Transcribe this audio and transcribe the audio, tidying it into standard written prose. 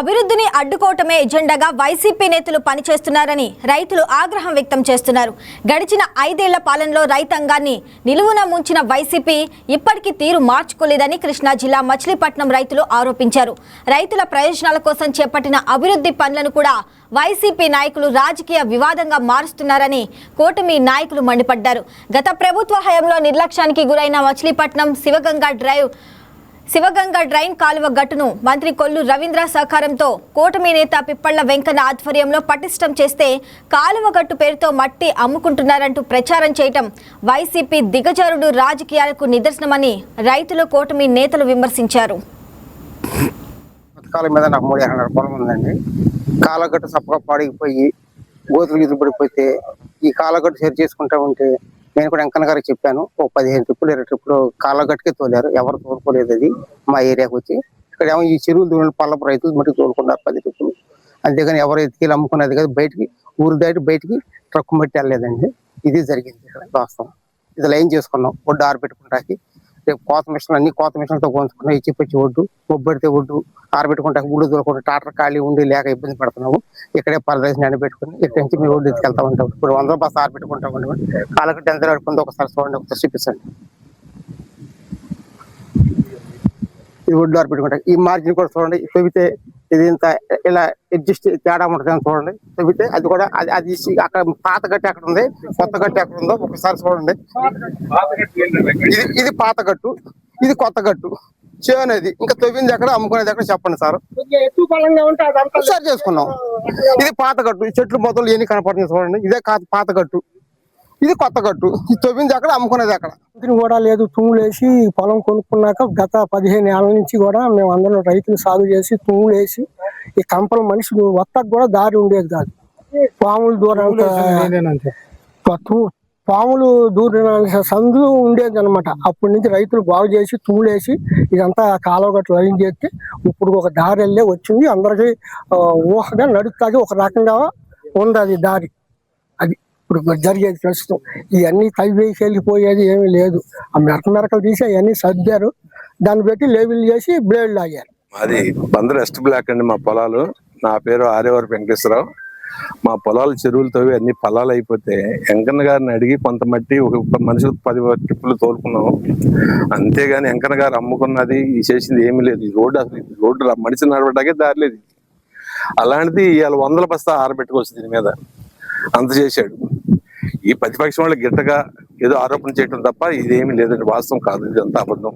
అభివృద్ధిని అడ్డుకోవటమే ఎజెండాగా వైసీపీ నేతలు పనిచేస్తున్నారని రైతులు ఆగ్రహం వ్యక్తం చేస్తున్నారు. గడిచిన 5 ఏళ్ల పాలనలో రైతాంగాన్ని నిలువున ముంచిన వైసీపీ ఇప్పటికీ తీరు మార్చుకోలేదని కృష్ణా జిల్లా మచిలీపట్నం రైతులు ఆరోపించారు. రైతుల ప్రయోజనాల కోసం చేపట్టిన అభివృద్ధి పనులను కూడా వైసీపీ నాయకులు రాజకీయ వివాదంగా మారుస్తున్నారని కూటమి నాయకులు మండిపడ్డారు. గత ప్రభుత్వ హయాంలో నిర్లక్ష్యానికి గురైన మచిలీపట్నం శివగంగ డ్రైన్ కాలువ గట్టును మంత్రి కొల్లు రవీంద్ర సహకారంతో కూటమి నేత పిప్పళ్ల వెంకన్న ఆధ్వర్యంలో పటిష్టం చేస్తే కాలువ గట్టు పేరుతో మట్టి అమ్ముకుంటున్నారంటూ ప్రచారం చేయటం వైసీపీ దిగజారుడు రాజకీయాలకు నిదర్శనమని రైతులు కూటమి నేతలు విమర్శించారు. కాలగట్టు సప్పగా పాడిపోయి గోతులు గీతులు పడిపోతే ఈ కాలగట్టు సరి చేసుకుంటా ఉంటే నేను కూడా వెంకన్న గారికి చెప్పాను. 15 ట్రిప్పులు 20 ట్రిప్పులు కాళ్ళగట్టుకే తోలారు. ఎవరు తోలుకోలేదు. అది మా ఏరియాకి వచ్చి ఇక్కడ ఏమో ఈ చెరువులు దూరం పల్లపు రైతులు మట్టి తోలుకున్నారు 10 ట్రిప్పులు. అంతేగాని ఎవరు ఎత్తికెళ్ళి అమ్ముకున్నది కాదు. బయటికి ఊరు దాటి బయటికి ట్రక్కు మట్టి వెళ్ళలేదండి. ఇది జరిగింది ఇక్కడ వాస్తవం. ఇది లైన్ చేసుకున్నాం. ఒడ్డు ఆరబెట్టుకుంటాకి రేపు కోత మిషన్లు అన్ని కోత మిషన్లతో కోసుకున్నాం. ఇచ్చిపచ్చి ఒడ్డు మొబ్బడితే ఒడ్డు ఆరబెట్టుకుంటాకి ఊళ్ళు దొరకకుండా ట్రాక్టర్ ఖాళీ ఉండి లేక ఇబ్బంది పడుతున్నాము. ఇక్కడే పరదేశం ఎండబెట్టుకుని ఇక్కడ నుంచి మీ ఒడ్డు ఎత్తుకెళ్తా ఉంటాం. ఇప్పుడు 100 బస్సు ఆరబెట్టుకుంటా ఉండి కాలకట్టి ఎంత ఆడుకుందో ఒకసారి చూడండి, ఒకసారి చూపించండి. ఇది ఒడ్డు ఆరబెట్టుకుంటా ఈ మార్జిన్ కూడా చూడండి. తవ్వితే ఇది ఇంత ఇలా అడ్జస్ట్ తేడా ఉంటుంది చూడండి. తవ్వితే అది కూడా అది అక్కడ పాత గట్టి ఎక్కడ ఉంది, కొత్త గట్టి ఎక్కడ ఉందో ఒకసారి చూడండి. ఇది పాత గట్టు, ఇది కొత్త గట్టు. చేనేది ఇంకా తవ్వింది ఎక్కడ, అమ్ముకునేది ఎక్కడ చెప్పండి సార్. సరి చేసుకున్నాం. ఇది పాత గట్టు, చెట్లు మొదలు ఎన్ని కనపడుతుంది చూడండి. ఇదే పాత గట్టు, ఇది కొత్త గట్టు. ఈ తవ్వింది ఎక్కడ, అమ్ముకునేది ఎక్కడ కూడా లేదు. తుమ్ములేసి పొలం కొనుక్కున్నాక గత 15 ఏళ్ల నుంచి కూడా మేము అందరం రైతులు సాగు చేసి తుమ్ములేసి ఈ కంపల మనిషి వత్తకు కూడా దారి ఉండేది కాదు. పాములు దూరం పాములు దూరిన సందులు ఉండేది అనమాట. అప్పటి నుంచి రైతులు బాగు చేసి తుమ్ములేసి ఇదంతా కాలువగట్టు లైన్ చేస్తే ఇప్పుడు ఒక దారి వెళ్ళే వచ్చింది. అందరికీ ఊహగా నడుస్తుంది. ఒక రకంగా ఉంది అది దారి. అది ఇప్పుడు జరిగేది ప్రస్తుతం. ఇవన్నీ తవ్వేసి వెళ్ళిపోయేది ఏమీ లేదు. ఆ మెరకలు తీసి అవన్నీ సర్దారు. దాన్ని బట్టి లేబుల్ చేసి బ్లేడ్ లాగారు. అది బందర్ వెస్ట్ బ్లాక్ అండి మా పొలాలు. నా పేరు ఆర్యవరపు వెంకటేశ్వరరావు. మా పొలాలు చెరువులతో అన్ని పొలాలు అయిపోతే వెంకన్న గారిని అడిగి కొంత మట్టి ఒక మనిషికి 10 ట్రిప్పులు తోలుకున్నాము. అంతేగాని వెంకన్న గారు అమ్ముకున్నది చేసింది ఏమీ లేదు. ఈ రోడ్డు అసలు రోడ్డు మనిషి నడవడానికే దారి లేదు. అలాంటిది ఇవాళ 100 బస్తా ఆరబెట్టుకోవచ్చు. దీని మీద అంత చేశాడు. ఈ ప్రతిపక్షం వాళ్ళు గిట్టగా ఏదో ఆరోపణ చేయడం తప్ప ఇదేమీ లేదండి. వాస్తవం కాదు, ఇది అంతా అబద్ధం.